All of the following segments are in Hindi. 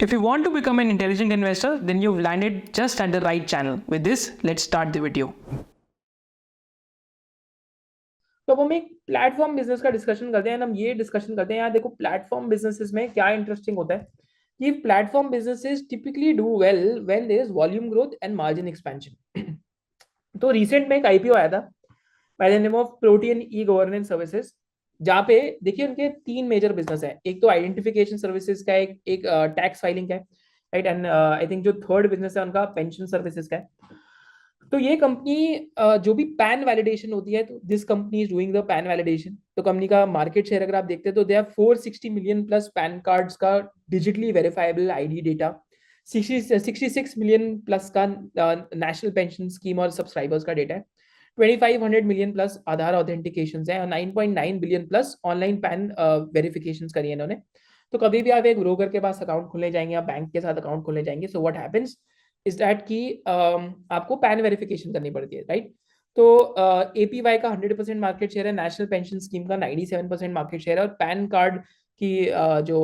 If you want to become an intelligent investor, then you've landed just at the right channel. With this, let's start the video. तो अब हम एक प्लेटफॉर्म बिजनेस का डिस्कशन करते हैं। हम ये डिस्कशन करते हैं यार, देखो प्लेटफॉर्म बिजनेसेस में क्या इंटरेस्टिंग होता है कि platform businesses typically do well when there is volume growth and margin expansion. तो रिसेंट में एक आईपीओ आया था by the name of Protean e governance services, जहाँ पे देखिए उनके तीन मेजर बिजनेस है। एक तो आइडेंटिफिकेशन सर्विसेज का, एक टैक्स फाइलिंग का है, राइट, एंड आई थिंक जो थर्ड बिजनेस है उनका पेंशन सर्विसेज का है। तो ये कंपनी जो भी पैन वैलिडेशन होती है, तो this company is doing the PAN validation. तो कंपनी का मार्केट शेयर अगर आप देखते हैं तो they have 460 million plus PAN cards का digitally verifiable ID data, 66 million plus का नेशनल पेंशन स्कीम और सब्सक्राइबर्स का डेटा है, 2500 मिलियन प्लस आधार ऑथेंटिकेशन है और 9.9 billion plus online PAN verification करी है इन्होंने। तो कभी भी आप एक ब्रोकर के पास अकाउंट खोलने जाएंगे या बैंक के साथ अकाउंट खोलने जाएंगे, so what happens is that कि आपको पैन वेरिफिकेशन करनी पड़ती है, राइट। तो एपीवाई का 100% मार्केट शेयर है, नेशनल पेंशन स्कीम का 97% मार्केट शेयर है और पैन कार्ड की जो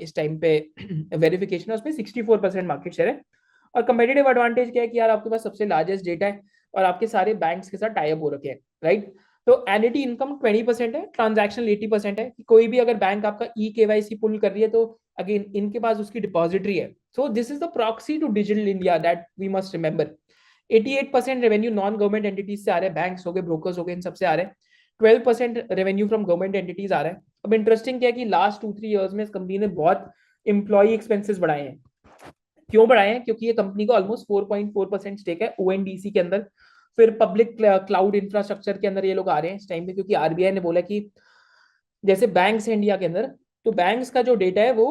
इस टाइम पे वेरिफिकेशन है उसमें 64% मार्केट शेयर है। और कंपेटिटिव एडवांटेज क्या है कि यार आपके पास सबसे लार्जेस्ट डेटा है और आपके सारे बैंक्स के साथ टाई अप हो रखे हैं, राइट। तो एनुटी इनकम 20% है, ट्रांजैक्शन 80% है कि कोई भी अगर बैंक आपका ई केवाईसी पुल कर रही है तो अगेन इनके पास उसकी डिपॉजिटरी है। So this is the proxy to digital India that we must remember. 88% revenue non government entities से आ रहे हैं, बैंक्स हो गए, ब्रोकर्स हो गए, इन सबसे आ रहे हैं। 12% रेवेन्यू फ्रॉम गवर्नमेंट एंटिटीज आ रहा है। अब इंटरेस्टिंग क्या है कि लास्ट 2-3 ईयर्स में इस कंपनी ने बहुत एम्प्लॉय एक्सपेंसेस बढ़ाए हैं। क्यों बढ़ाए हैं? क्योंकि ये कंपनी को ऑलमोस्ट 4.4% स्टेक है ओएनडीसी के अंदर, फिर पब्लिक क्लाउड इंफ्रास्ट्रक्चर के अंदर ये लोग आ रहे हैं इस टाइम पे, क्योंकि आरबीआई ने बोला कि जैसे बैंक्स है इंडिया के अंदर, तो बैंक्स का जो डेटा है वो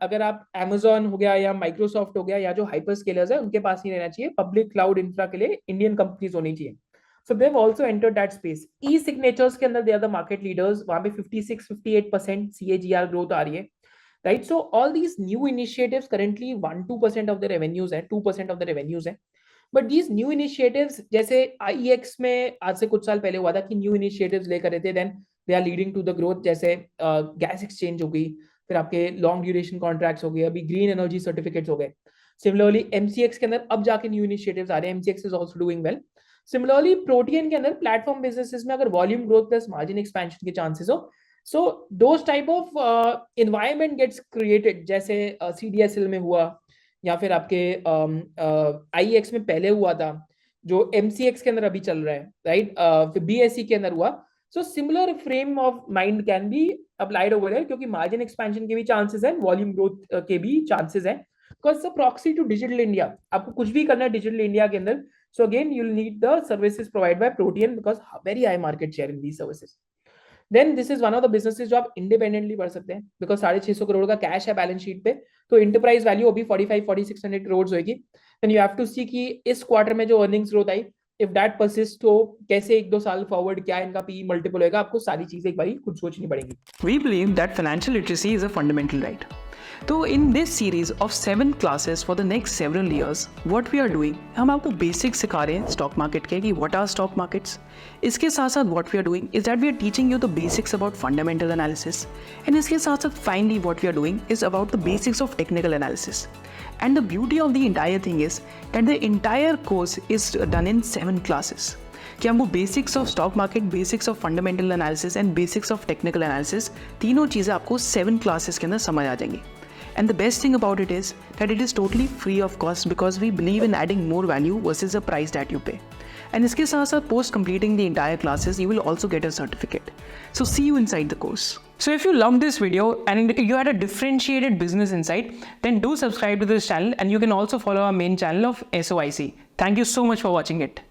अगर आप Amazon हो गया या माइक्रोसॉफ्ट हो गया या जो हाइपर स्केलर्स है उनके पास नहीं रहना चाहिए, पब्लिक क्लाउड इंफ्रा के लिए इंडियन कंपनीज होनी चाहिए। So they have also entered that space. E signatures के अंदर they are the market leaders, वहां पे 56-58% CAGR ग्रोथ आ रही है, right. So all these new initiatives currently 1-2% of the revenues है, 2% ऑफ द रेवेन्यूज है। बट दीज न्यू इनिशिएटिव्स जैसे आईएक्स में आज से कुछ साल पहले हुआ था कि न्यू इनिशिएटिव्स लेकर रहे थे, then they are leading to the growth. जैसे गैस एक्सचेंज हो गई, फिर आपके लॉन्ग ड्यूरेशन कॉन्ट्रैक्ट्स हो गए, अभी ग्रीन एनर्जी सर्टिफिकेट्स हो गए। सिमिलरली एमसीएक्स के अंदर अब जाके न्यू इनिशिएटिव्स आ रहे हैं, MCX is also doing well. Similarly Protean के अंदर प्लेटफॉर्म बिजनेसेस में अगर volume growth plus margin expansion के चांसेस हो, so those type of environment gets created, जैसे सीडीएसएल में हुआ या फिर आपके आईएक्स में पहले हुआ था, जो एमसीएक्स के अंदर अभी चल रहा है, राइट, फिर बीएससी के अंदर हुआ। So similar frame of mind can be applied over है, क्योंकि मार्जिन एक्सपेंशन के भी चांसेस हैं, वॉल्यूम ग्रोथ के भी चांसेस हैं, because proxy to digital India. आपको कुछ भी करना है डिजिटल इंडिया के अंदर, so again you will need the services provided by Protean because very high market share in these services. Then this is one of the businesses जो आप इंडिपेंडेंटली बढ़ सकते हैं, बिकॉज 650 करोड़ का कैश है बैलेंस शीट पे, तो इंटरप्राइज वैल्यू अभी 45-4600 करोड़ होगी। देन यू हैव टू सी कि इस क्वार्टर में जो earnings growth I, if that persist, तो कैसे 1-2 साल फॉरवर्ड क्या इनका पी मल्टीपल होगा, आपको सारी चीजें एक बारी खुद सोचनी पड़ेगी। We believe that financial literacy is a fundamental right. तो in this series of 7 classes for the next several years, what we are doing, हम आपको बेसिक सिखा रहे हैं स्टॉक मार्केट के कि what are stock markets. इसके साथ साथ what we are doing is that we are teaching you the basics about fundamental analysis, and इसके साथ साथ finally what we are doing is about the basics of technical analysis. And the beauty of the entire thing is that the entire course is done in 7 classes. कि हमको basics of stock market, basics of fundamental analysis and basics of technical analysis, तीनों चीज़ें आपको 7 क्लासेस के अंदर समझ आ जाएंगी। And the best thing about it is that it is totally free of cost because we believe in adding more value versus the price that you pay. And इसके साथ साथ post completing the entire classes, you will also get a certificate. So see you inside the course. So if you loved this video and you had a differentiated business insight, then do subscribe to this channel and you can also follow our main channel of SOIC. Thank you so much for watching it.